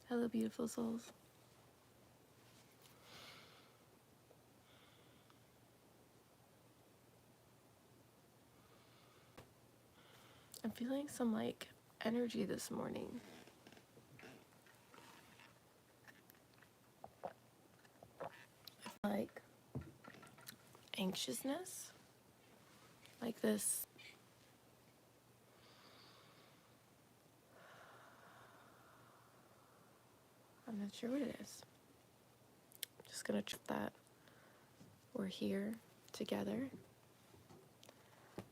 Hello, beautiful souls. I'm feeling some like energy this morning. Like anxiousness, like this. I'm not sure what it is. Just gonna trust that we're here together.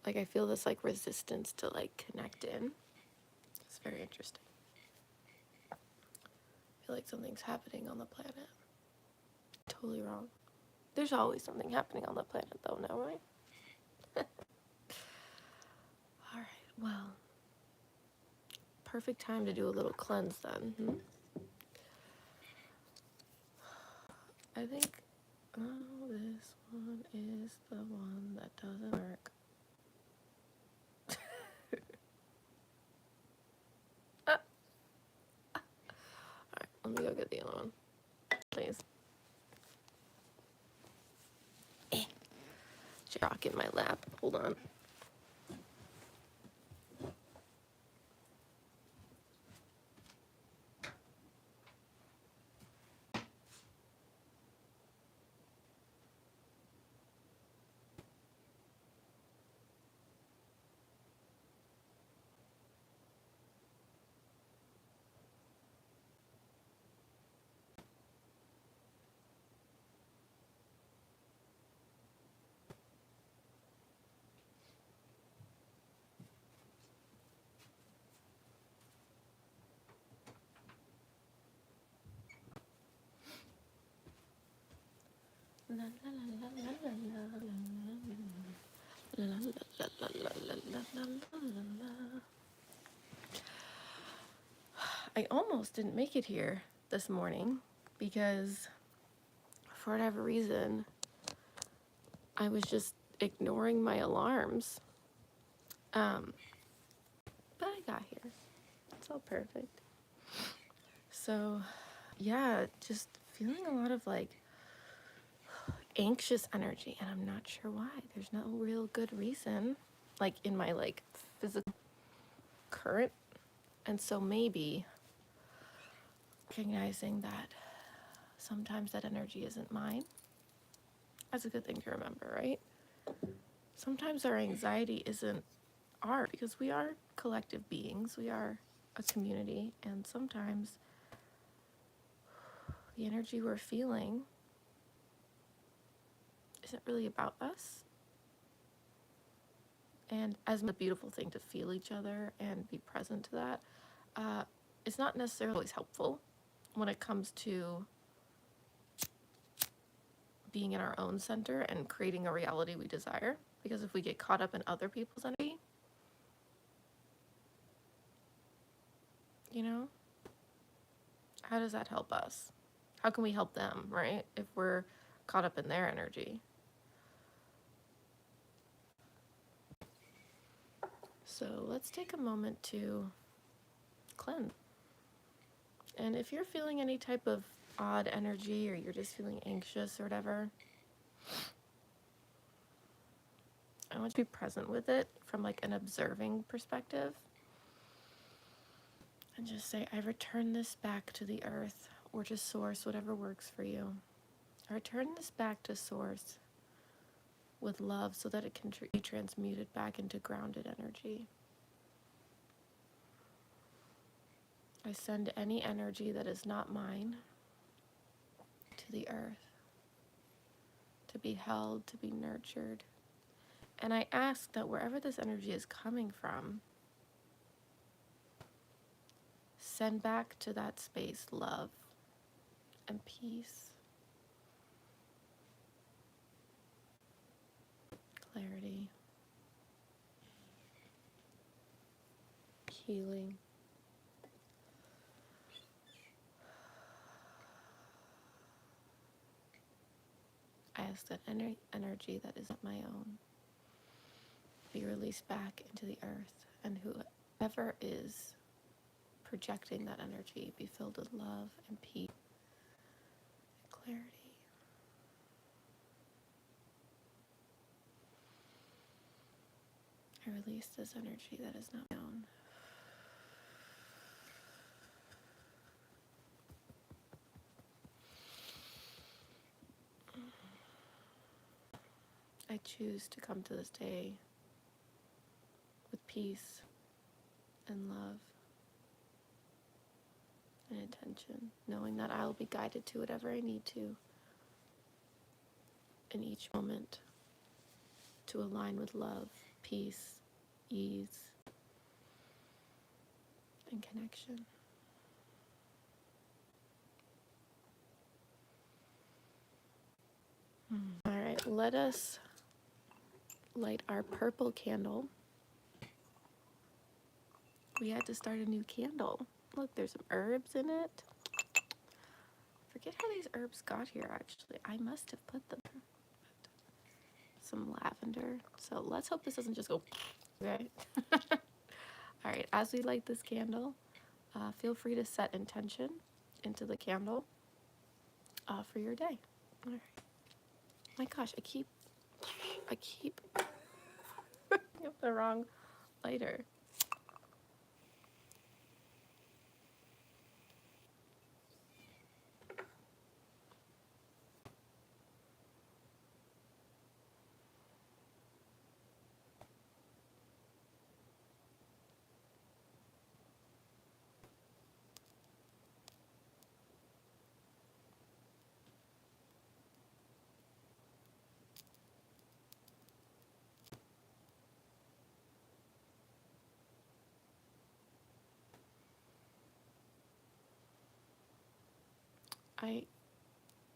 Like I feel this like resistance to like connect in. It's very interesting. I feel like something's happening on the planet. Totally wrong. There's always something happening on the planet though now, right? Alright, well. Perfect time to do a little cleanse then. I think this one is the one that doesn't work. Alright, let me go get the other one. Please. Rock in my lap. Hold on. I almost didn't make it here this morning because for whatever reason I was just ignoring my alarms. But I got here. It's all perfect. So yeah, just feeling a lot of like anxious energy, and I'm not sure why. There's no real good reason, like in my like physical current. And so maybe recognizing that sometimes that energy isn't mine. That's a good thing to remember, right? Sometimes our anxiety isn't ours because we are collective beings. We are a community, and sometimes the energy we're feeling isn't really about us. And as a beautiful thing to feel each other and be present to that, it's not necessarily always helpful when it comes to being in our own center and creating a reality we desire. Because if we get caught up in other people's energy, you know, how does that help us? How can we help them, right? If we're caught up in their energy. So let's take a moment to cleanse. And if you're feeling any type of odd energy or you're just feeling anxious or whatever, I want you to be present with it from like an observing perspective. And just say, I return this back to the earth or to source, whatever works for you. I return this back to source with love so that it can be transmuted back into grounded energy. I send any energy that is not mine to the earth, to be held, to be nurtured. And I ask that wherever this energy is coming from, send back to that space love and peace, clarity, healing. I ask that any energy that isn't my own be released back into the earth, and whoever is projecting that energy. Be filled with love and peace and clarity. I release this energy that is not known. I choose to come to this day with peace and love and intention, knowing that I will be guided to whatever I need to in each moment to align with love, peace, ease, and connection. All right, let us light our purple candle. We had to start a new candle. Look, there's some herbs in it. Forget how these herbs got here, actually. I must have put them there. Some lavender. So let's hope this doesn't just go, okay? All right, as we light this candle, feel free to set intention into the candle for your day. All right. My gosh, I keep the wrong lighter.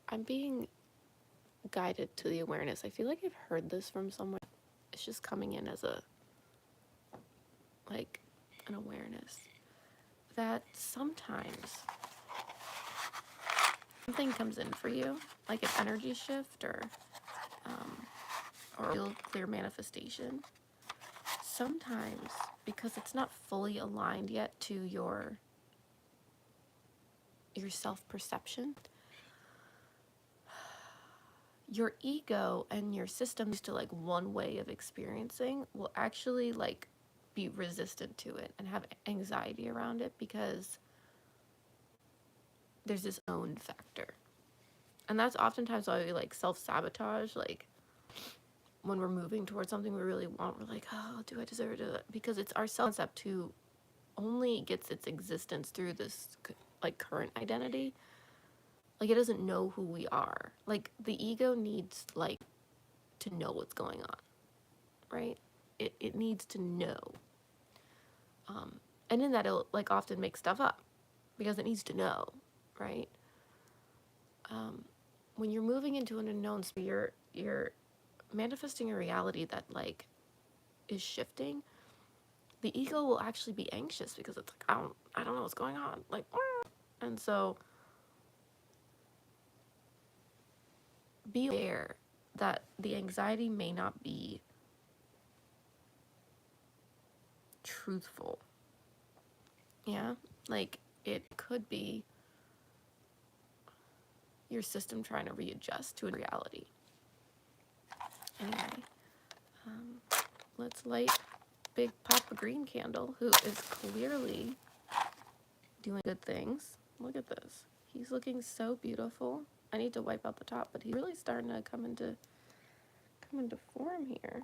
I'm being guided to the awareness. I feel like I've heard this from somewhere. It's just coming in as an awareness that sometimes something comes in for you, like an energy shift or real clear manifestation. Sometimes, because it's not fully aligned yet to your self-perception, your ego and your system used to one way of experiencing will actually be resistant to it and have anxiety around it because there's this own factor. And that's oftentimes why we self-sabotage, when we're moving towards something we really want, we're like, oh, do I deserve it? Because it's our self-concept who only gets its existence through this current identity. It doesn't know who we are. The ego needs to know what's going on, right? It needs to know. And in that it'll often make stuff up because it needs to know, right? When you're moving into an unknown space, you're manifesting a reality that is shifting. The ego will actually be anxious because it's I don't know what's going on. And so be aware that the anxiety may not be truthful. Yeah, it could be your system trying to readjust to a reality. Anyway, let's light Big Papa Green Candle, who is clearly doing good things. Look at this. He's looking so beautiful. I need to wipe out the top, but he's really starting to come into form here.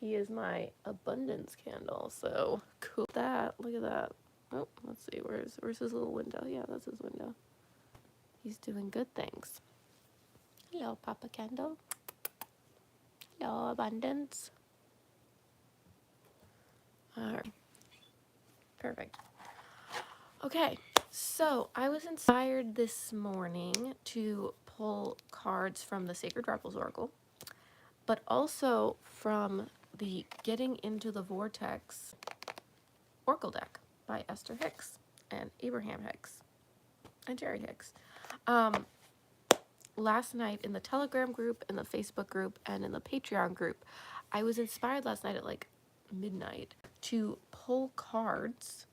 He is my abundance candle, so cool. Look at that. Oh, let's see, where's his little window? Yeah, that's his window. He's doing good things. Hello, Papa Candle. Hello, abundance. All right. Perfect. Okay, so I was inspired this morning to pull cards from the Sacred Rebels Oracle, but also from the Getting Into the Vortex Oracle deck by Esther Hicks and Abraham Hicks and Jerry Hicks. Last night in the Telegram group, in the Facebook group, and in the Patreon group, I was inspired last night at midnight to pull cards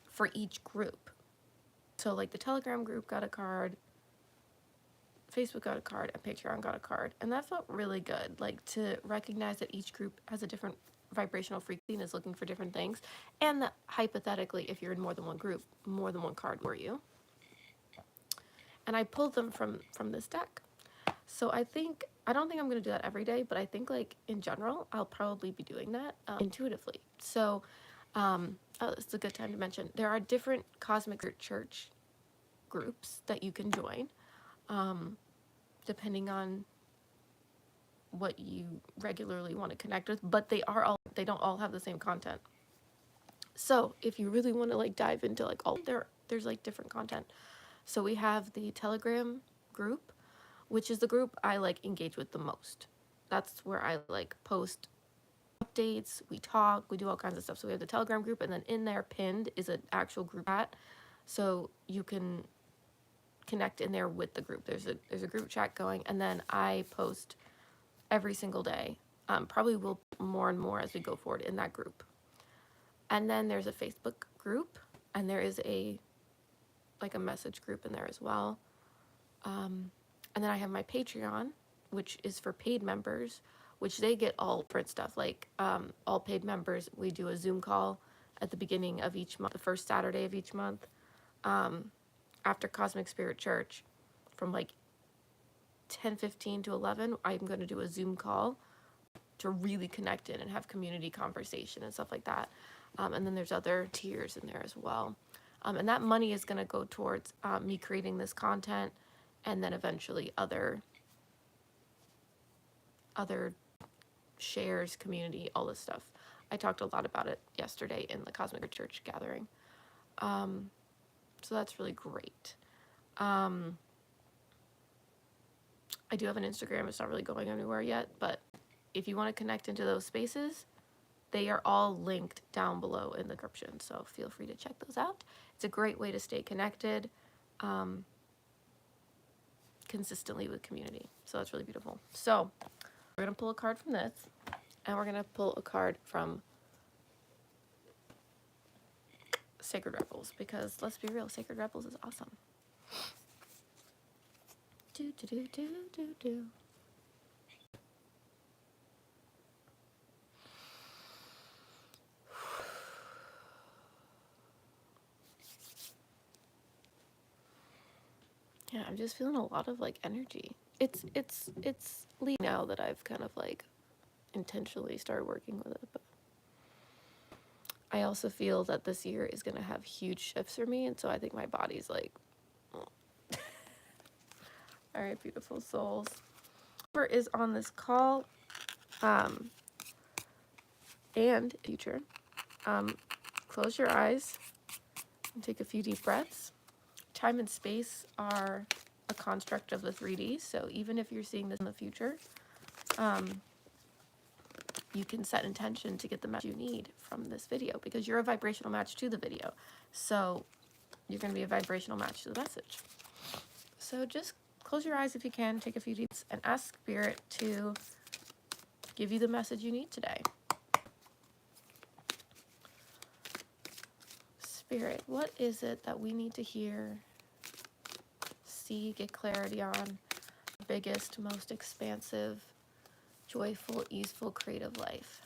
for each group. So like the Telegram group got a card, Facebook got a card, and Patreon got a card. And that felt really good, like to recognize that each group has a different vibrational frequency and is looking for different things. And that hypothetically, if you're in more than one group, more than one card were you. And I pulled them from this deck. So I don't think I'm going to do that every day, but I think like in general, I'll probably be doing that intuitively. So it's a good time to mention, there are different Cosmic Church groups that you can join, depending on what you regularly want to connect with, but they don't all have the same content. So if you really want to like dive into like all there's like different content. So we have the Telegram group, which is the group I like engage with the most. That's where I like post updates, we talk, we do all kinds of stuff. So we have the Telegram group, and then in there pinned is an actual group chat, so you can connect in there with the group. There's a group chat going, and then I post every single day. Probably will more and more as we go forward in that group. And then there's a Facebook group, and there is a message group in there as well. And then I have my Patreon, which is for paid members, which they get all different stuff. Like all paid members, we do a Zoom call at the beginning of each month, the first Saturday of each month, after Cosmic Spirit Church, from like 10:15 to 11. I'm going to do a Zoom call to really connect in and have community conversation and stuff like that. And then there's other tiers in there as well. And that money is going to go towards me creating this content, and then eventually other shares, community, all this stuff. I talked a lot about it yesterday in the Cosmic Church gathering. So that's really great. I do have an Instagram. It's not really going anywhere yet, but if you want to connect into those spaces, they are all linked down below in the description, so feel free to check those out. It's a great way to stay connected consistently with community, so that's really beautiful. So we're going to pull a card from this, and we're going to pull a card from Sacred Rebels, because let's be real, Sacred Rebels is awesome. Do, do, do, do, do, do. Yeah, I'm just feeling a lot of like energy. It's Lee now that I've kind of like intentionally started working with it, but I also feel that this year is going to have huge shifts for me, and so I think my body's like, oh. All right, beautiful souls. Whoever is on this call, and future, close your eyes and take a few deep breaths. Time and space are a construct of the 3D, so even if you're seeing this in the future, you can set intention to get the message you need from this video, because you're a vibrational match to the video. So you're going to be a vibrational match to the message. So just close your eyes if you can, take a few deep breaths, and ask Spirit to give you the message you need today. Spirit, what is it that we need to hear, see, get clarity on? The biggest, most expansive, joyful, easeful, creative life.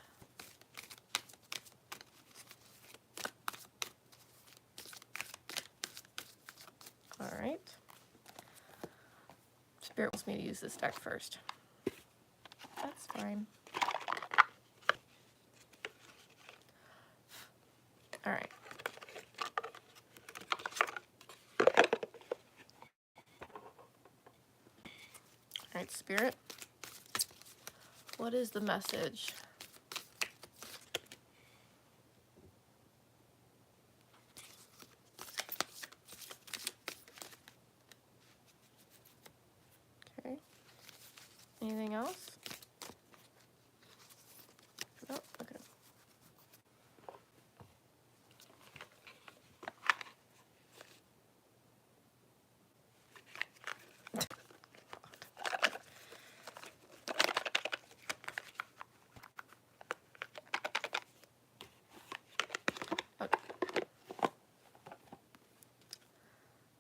All right. Spirit wants me to use this deck first. That's fine. All right. All right, Spirit. What is the message? Okay. Anything else? No? Okay.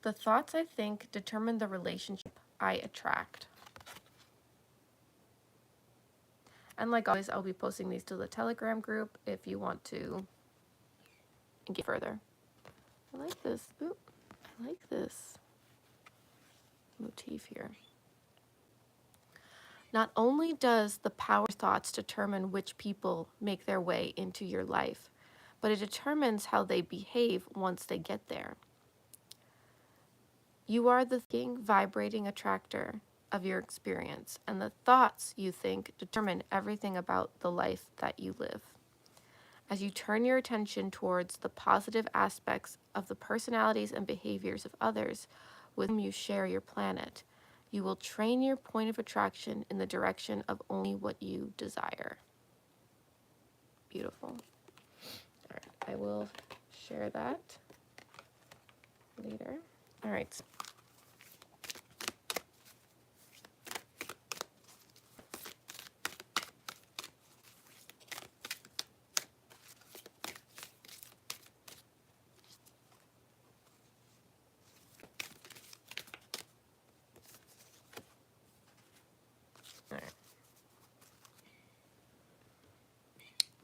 The thoughts I think determine the relationship I attract. And like always, I'll be posting these to the Telegram group if you want to engage further. I like this. Ooh, I like this motif here. Not only does the power of thoughts determine which people make their way into your life, but it determines how they behave once they get there. You are the thinking, vibrating attractor of your experience, and the thoughts you think determine everything about the life that you live. As you turn your attention towards the positive aspects of the personalities and behaviors of others with whom you share your planet, you will train your point of attraction in the direction of only what you desire. Beautiful. All right, I will share that later. All right.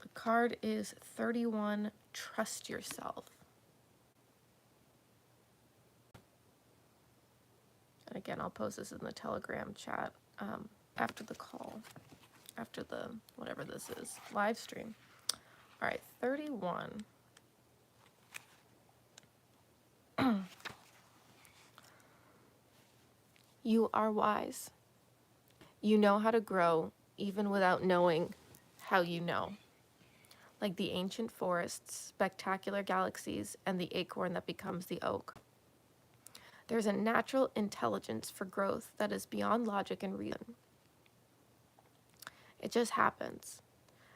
The card is 31, Trust Yourself. And again, I'll post this in the Telegram chat after the call, after the, whatever this is, live stream. All right, 31. You are wise. You know how to grow even without knowing how you know. Like the ancient forests, spectacular galaxies, and the acorn that becomes the oak. There's a natural intelligence for growth that is beyond logic and reason. It just happens.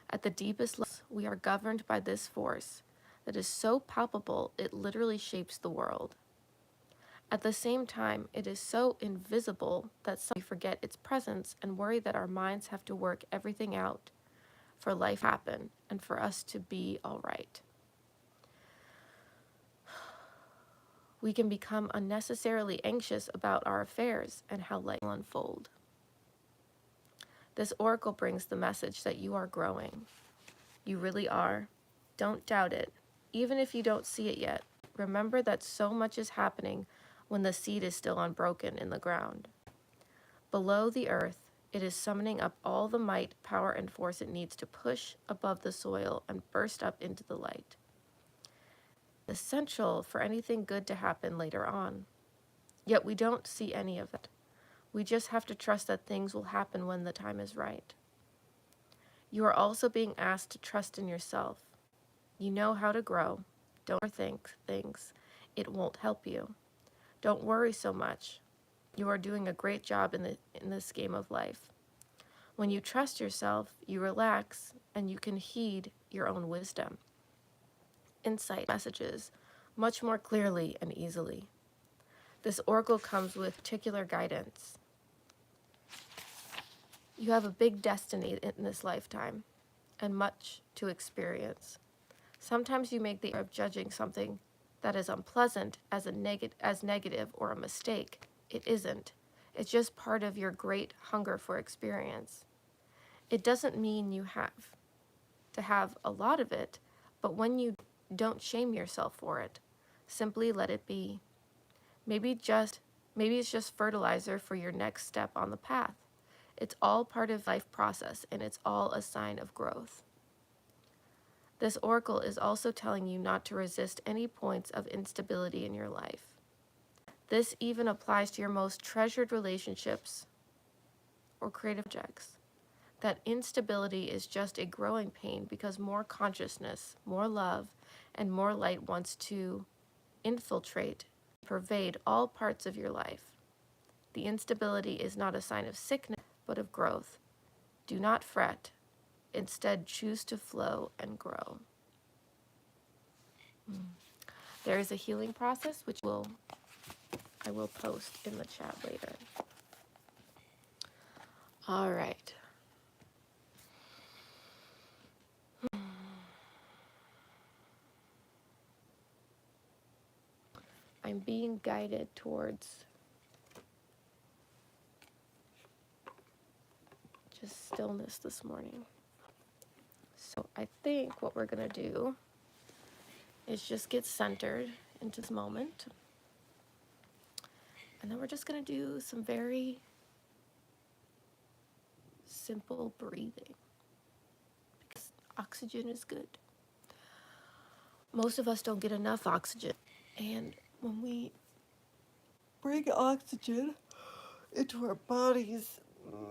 At the deepest levels, we are governed by this force that is so palpable it literally shapes the world. At the same time, it is so invisible that some we forget its presence and worry that our minds have to work everything out for life to happen and for us to be all right. We can become unnecessarily anxious about our affairs and how life will unfold. This oracle brings the message that you are growing. You really are. Don't doubt it. Even if you don't see it yet, remember that so much is happening when the seed is still unbroken in the ground. Below the earth, it is summoning up all the might, power, and force it needs to push above the soil and burst up into the light. Essential for anything good to happen later on. Yet we don't see any of that. We just have to trust that things will happen when the time is right. You are also being asked to trust in yourself. You know how to grow. Don't overthink things. It won't help you. Don't worry so much. You are doing a great job in this game of life. When you trust yourself, you relax and you can heed your own wisdom, insight, messages much more clearly and easily. This oracle comes with particular guidance. You have a big destiny in this lifetime and much to experience. Sometimes you make the error of judging something that is unpleasant as negative or a mistake. It isn't. It's just part of your great hunger for experience. It doesn't mean you have to have a lot of it, but when you don't shame yourself for it, simply let it be. Maybe it's just fertilizer for your next step on the path. It's all part of life process, and it's all a sign of growth. This oracle is also telling you not to resist any points of instability in your life. This even applies to your most treasured relationships or creative projects. That instability is just a growing pain because more consciousness, more love, and more light wants to infiltrate, pervade all parts of your life. The instability is not a sign of sickness, but of growth. Do not fret. Instead, choose to flow and grow. There is a healing process, which I will post in the chat later. All right. I'm being guided towards just stillness this morning. So I think what we're going to do is just get centered into this moment. And then we're just going to do some very simple breathing, because oxygen is good. Most of us don't get enough oxygen. And when we bring oxygen into our bodies,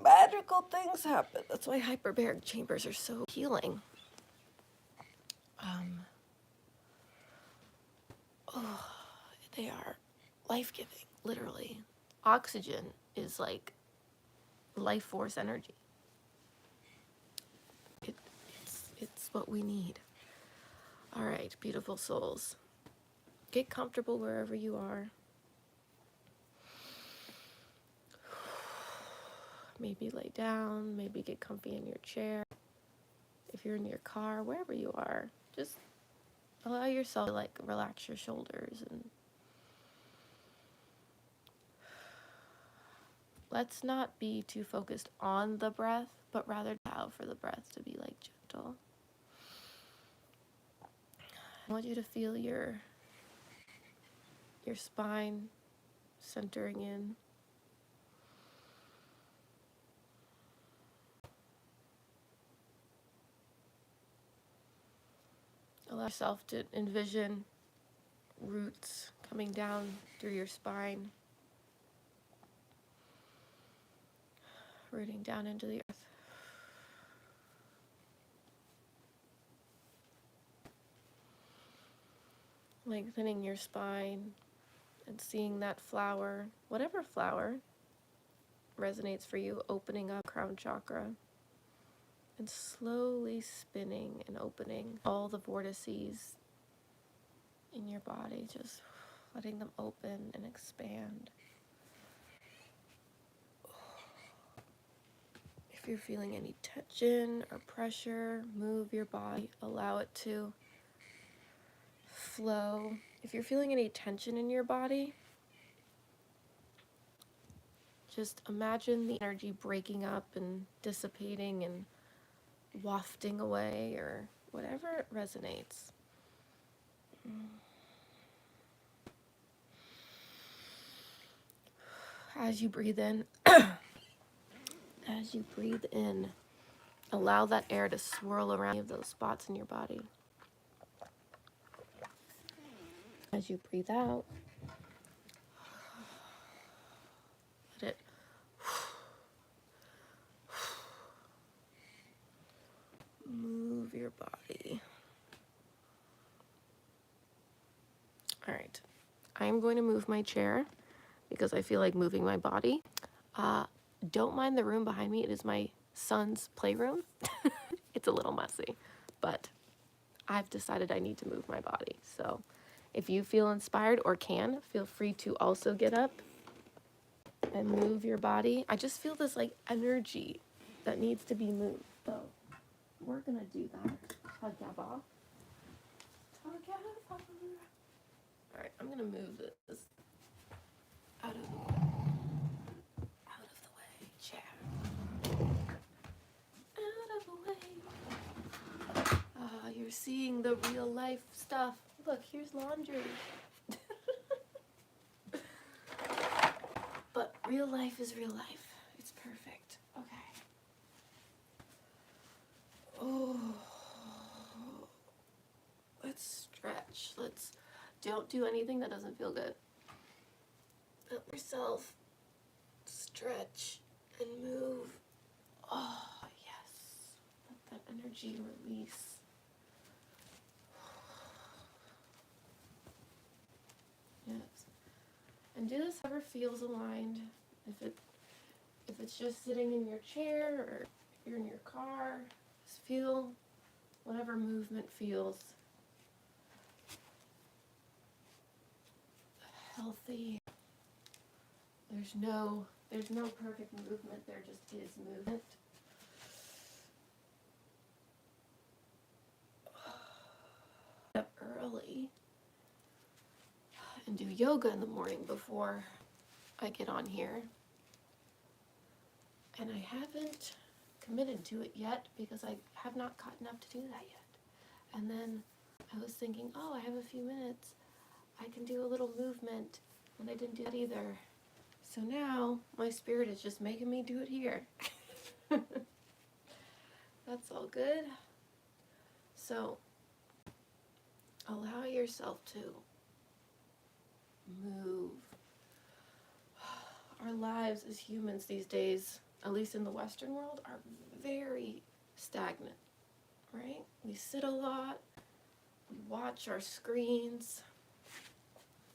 magical things happen. That's why hyperbaric chambers are so healing. They are life-giving, literally. Oxygen is like life force energy. It's what we need. All right, beautiful souls. Get comfortable wherever you are. Maybe lay down, maybe get comfy in your chair. If you're in your car, wherever you are, just allow yourself to like relax your shoulders, and let's not be too focused on the breath, but rather allow for the breath to be like gentle. I want you to feel your spine centering in. Allow yourself to envision roots coming down through your spine, rooting down into the earth. Lengthening your spine and seeing that flower, whatever flower resonates for you, opening up crown chakra and slowly spinning and opening all the vortices in your body, just letting them open and expand. If you're feeling any tension or pressure, move your body, allow it to flow. If you're feeling any tension in your body, just imagine the energy breaking up and dissipating and wafting away, or whatever resonates. As you breathe in, allow that air to swirl around any of those spots in your body. As you breathe out, let it move your body. All right, I'm going to move my chair because I feel like moving my body. Don't mind the room behind me. It is my son's playroom. It's a little messy, but I've decided I need to move my body. So if you feel inspired or can, feel free to also get up and move your body. I just feel this like energy that needs to be moved. So we're gonna do that. All right, I'm gonna move this out of the way. Chair. Out of the way. You're seeing the real life stuff. Look, here's laundry. But real life is real life. It's perfect. Okay. Oh. Let's stretch. Don't do anything that doesn't feel good. Let yourself stretch and move. Oh, yes. Let that energy release. Yes. And do this however feels aligned. If it's just sitting in your chair or you're in your car, just feel whatever movement feels healthy. There's no perfect movement, there just is movement. Up early and do yoga in the morning before I get on here. And I haven't committed to it yet because I have not gotten up to do that yet. And then I was thinking, oh, I have a few minutes. I can do a little movement, and I didn't do that either. So now my spirit is just making me do it here. That's all good. So allow yourself to move. Our lives as humans these days, at least in the Western world, are very stagnant, right? We sit a lot, we watch our screens.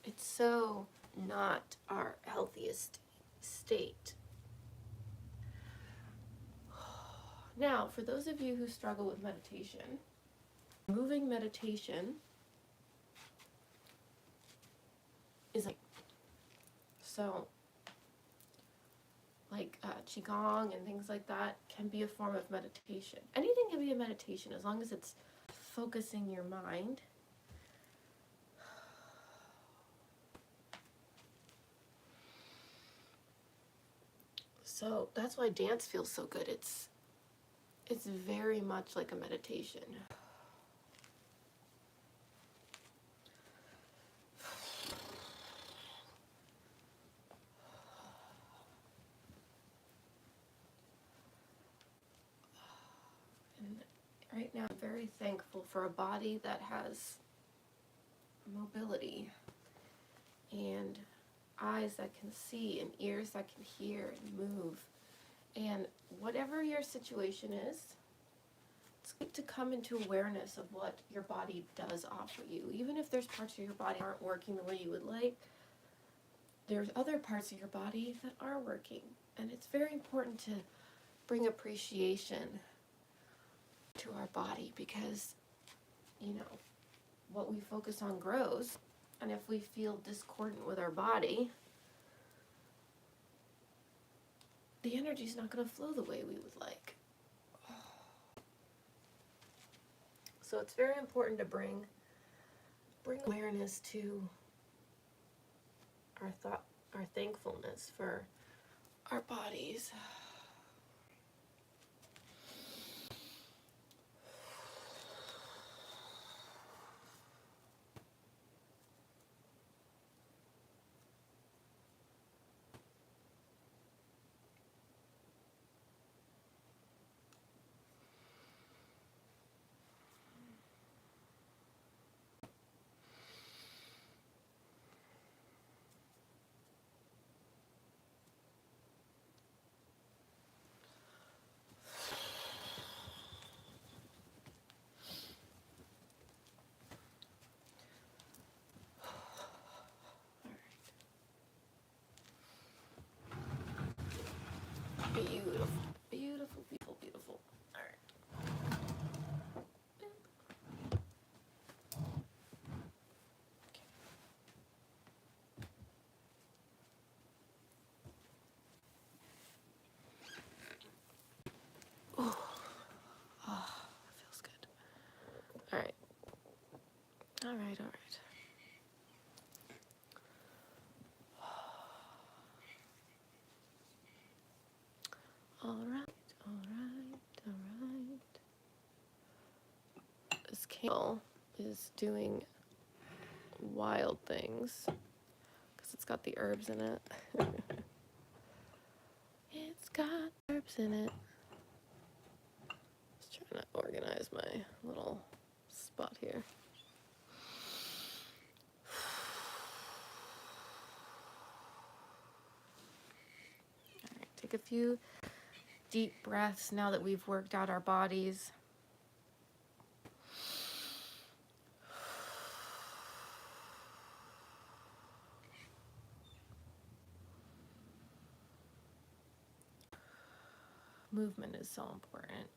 It's so not our healthiest state. Now, for those of you who struggle with meditation, moving meditation is like, so like Qigong and things like that can be a form of meditation. Anything can be a meditation as long as it's focusing your mind. So that's why dance feels so good. It's very much like a meditation. And right now I'm very thankful for a body that has mobility and eyes that can see and ears that can hear and move. And whatever your situation is, it's good to come into awareness of what your body does offer you. Even if there's parts of your body aren't working the way you would like, there's other parts of your body that are working. And it's very important to bring appreciation to our body because, you know, what we focus on grows. And if we feel discordant with our body, the energy's not going to flow the way we would like. So it's very important to bring awareness to our thankfulness for our bodies. Beautiful, beautiful, beautiful, beautiful. All right. Oh, that feels good. All right. All right, all right. All right, all right, all right. This candle is doing wild things because it's got the herbs in it. It's got herbs in it. Just trying to organize my little spot here. All right, take a few deep breaths now that we've worked out our bodies. Movement is so important.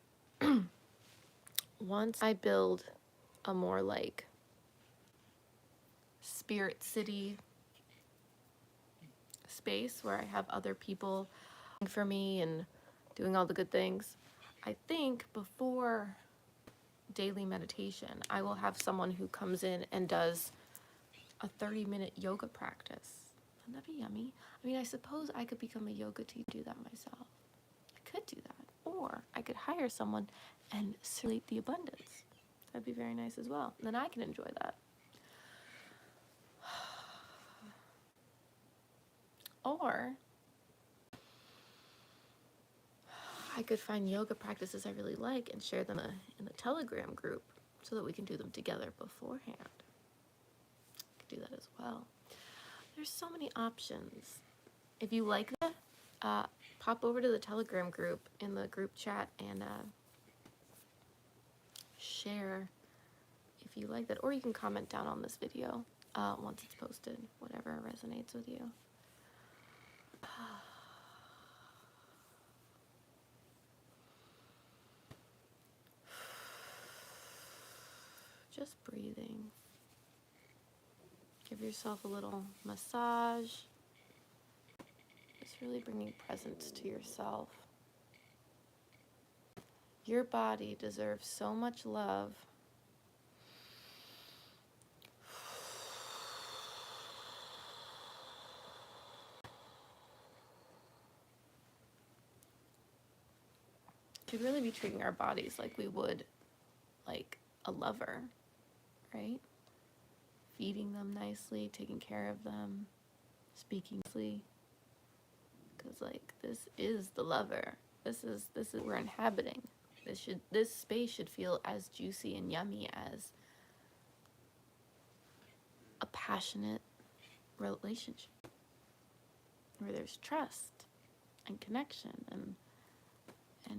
Once I build a more like spirit city space where I have other people for me and doing all the good things, I think before daily meditation, I will have someone who comes in and does a 30-minute yoga practice. Wouldn't that be yummy? I mean, I suppose I could become a yoga teacher, do that myself. I could do that. Or I could hire someone and circulate the abundance. That'd be very nice as well. Then I can enjoy that. Or I could find yoga practices I really like and share them in the Telegram group so that we can do them together beforehand. I could do that as well. There's so many options. If you like that, pop over to the Telegram group in the group chat and share if you like that. Or you can comment down on this video once it's posted, whatever resonates with you. Just breathing. Give yourself a little massage. Just really bringing presence to yourself. Your body deserves so much love. We should really be treating our bodies like we would like a lover, right? Feeding them nicely, taking care of them, speaking nicely. Because like this is the lover. This is we're inhabiting. This space should feel as juicy and yummy as a passionate relationship where there's trust and connection and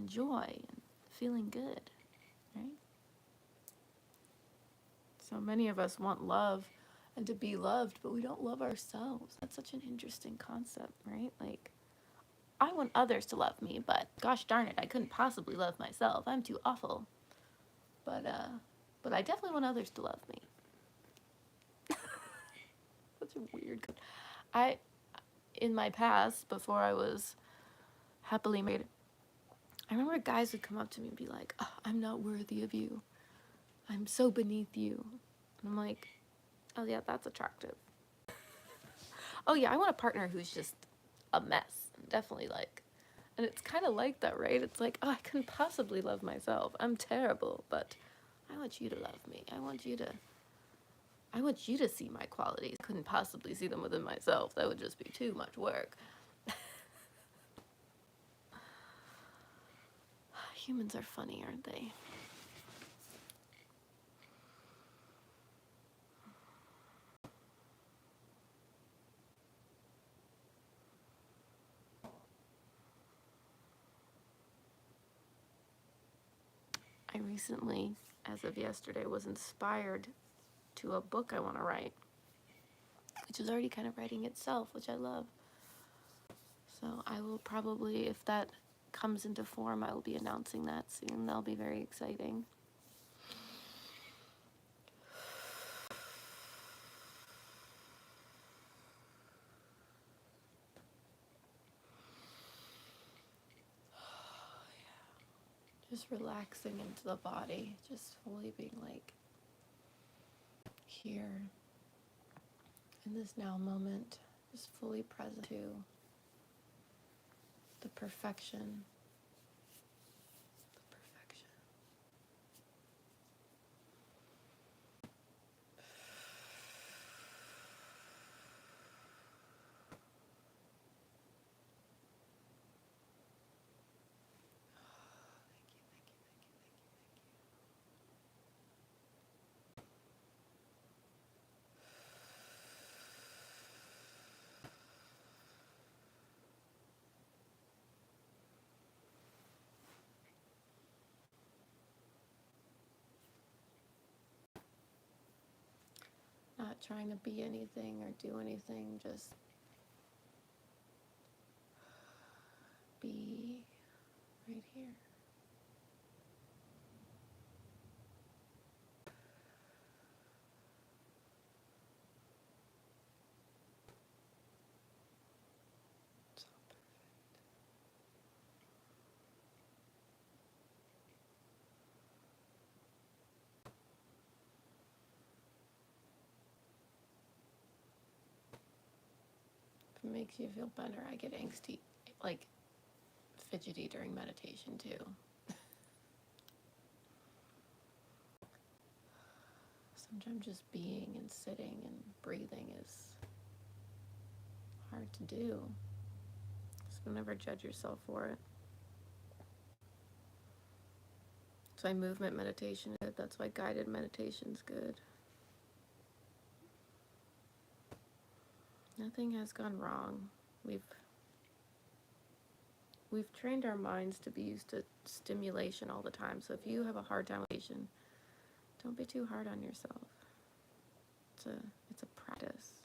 joy and feeling good, right? So many of us want love and to be loved, but we don't love ourselves. That's such an interesting concept, right? Like, I want others to love me, but gosh darn it, I couldn't possibly love myself. I'm too awful. But I definitely want others to love me. Such a weird. In my past, before I was happily married, I remember guys would come up to me and be like, oh, I'm not worthy of you. I'm so beneath you. And I'm like, oh yeah, that's attractive. Oh yeah, I want a partner who's just a mess. Definitely like, and it's kind of like that, right? It's like, oh, I couldn't possibly love myself. I'm terrible, but I want you to love me. I want you to see my qualities. I couldn't possibly see them within myself. That would just be too much work. Humans are funny, aren't they? I recently, as of yesterday, was inspired to a book I want to write, which is already kind of writing itself, which I love. So I will probably, if that comes into form, I will be announcing that soon. That'll be very exciting. Just relaxing into the body, just fully being like here in this now moment, just fully present to the perfection. Not trying to be anything or do anything, just be right here. So perfect. it makes you feel better. I get angsty, like fidgety during meditation too. Sometimes just being and sitting and breathing is hard to do. So never judge yourself for it. That's why movement meditation is good. That's why guided meditation is good. Nothing has gone wrong. We've trained our minds to be used to stimulation all the time. So if you have a hard time with meditation, don't be too hard on yourself. It's a practice.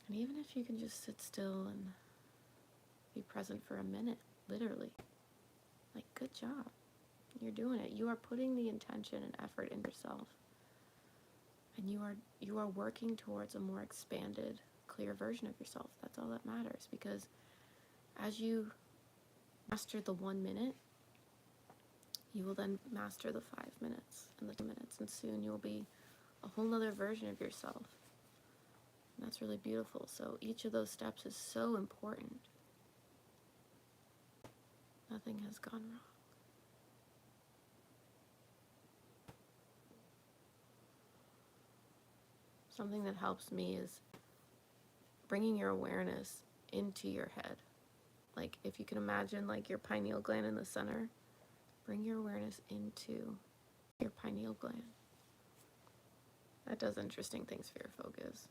And even if you can just sit still and be present for a minute, literally, like, good job. You're doing it. You are putting the intention and effort in yourself. And you are working towards a more expanded, clear version of yourself. That's all that matters. Because as you master the 1 minute, you will then master the 5 minutes and the 2 minutes. And soon you'll be a whole nother version of yourself. And that's really beautiful. So each of those steps is so important. Nothing has gone wrong. Something that helps me is bringing your awareness into your head. Like, if you can imagine, like, your pineal gland in the center, bring your awareness into your pineal gland. That does interesting things for your focus.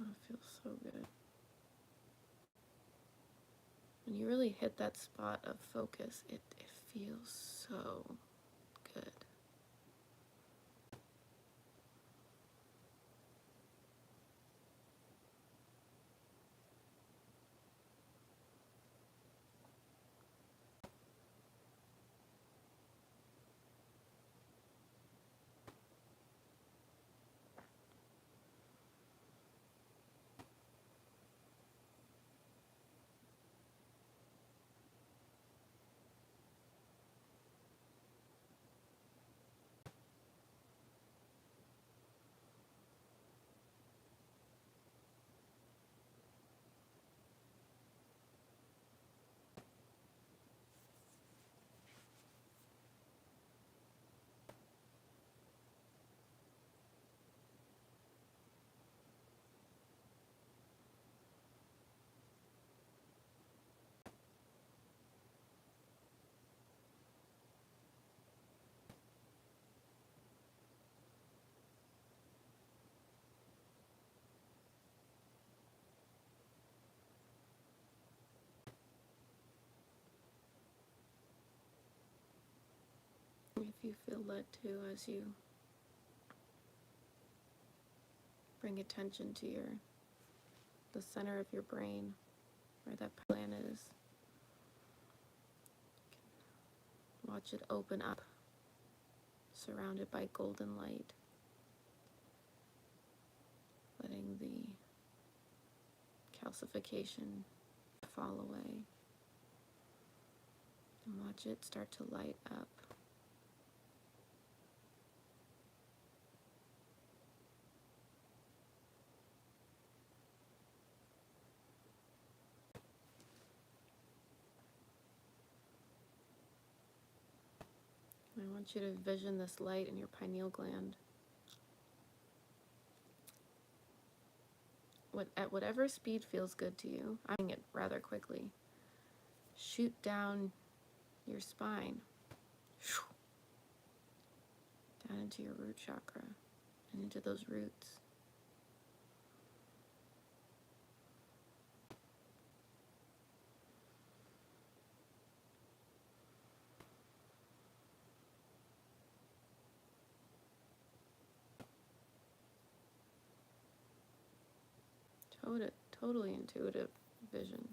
Oh, it feels so good. When you really hit that spot of focus, it feels so good. If you feel led to, as you bring attention to the center of your brain, where that plan is, watch it open up, surrounded by golden light, letting the calcification fall away, and watch it start to light up. I want you to vision this light in your pineal gland. At whatever speed feels good to you, I'm doing it rather quickly. Shoot down your spine, down into your root chakra, and into those roots. Totally intuitive vision.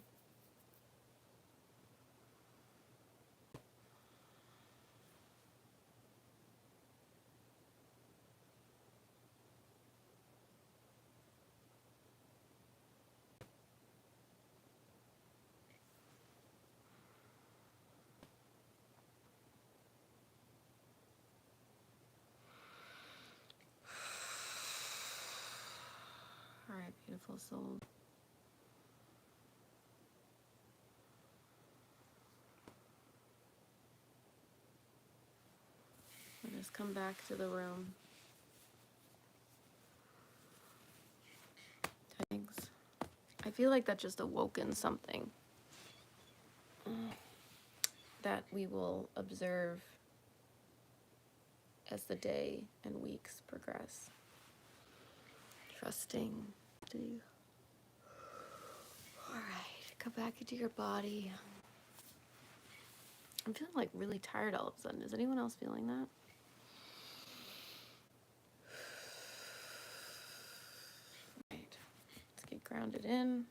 beautiful soul. Let us come back to the room. Thanks. I feel like that just awoken something that we will observe as the day and weeks progress. Trusting. All right, come back into your body. I'm feeling like really tired all of a sudden. Is anyone else feeling that? Right, let's get grounded in.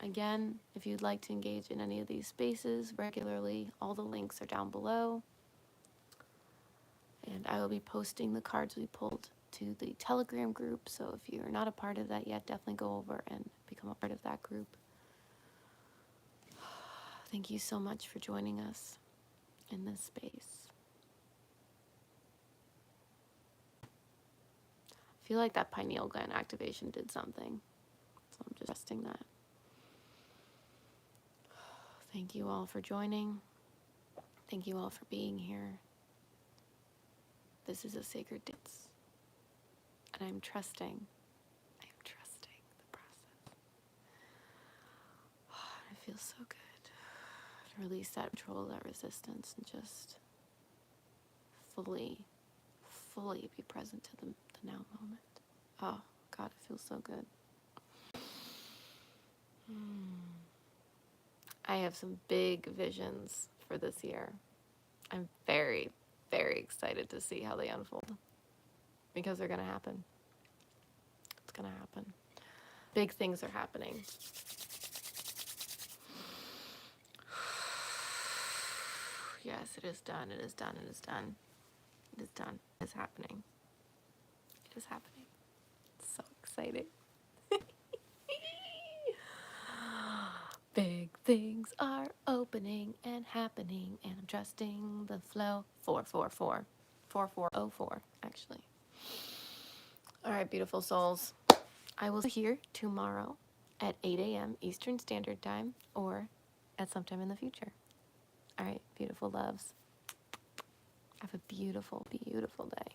Again, if you'd like to engage in any of these spaces regularly, all the links are down below. And I will be posting the cards we pulled to the Telegram group. So if you're not a part of that yet, definitely go over and become a part of that group. Thank you so much for joining us in this space. I feel like that pineal gland activation did something. So I'm just resting that. Thank you all for joining. Thank you all for being here. This is a sacred dance. And I'm trusting the process. It feels so good to release that control, that resistance, and just fully be present to the now moment. Oh, God, it feels so good. I have some big visions for this year. I'm very, very excited to see how they unfold because they're going to happen. It's going to happen. Big things are happening. Yes, it is done. It is done. It is done. It is done. It is happening. It is happening. It's so exciting. Big things are opening and happening, and I'm trusting the flow. 444. 4404, actually. All right, beautiful souls. I will see you here tomorrow at 8 a.m. Eastern Standard Time or at some time in the future. All right, beautiful loves. Have a beautiful, beautiful day.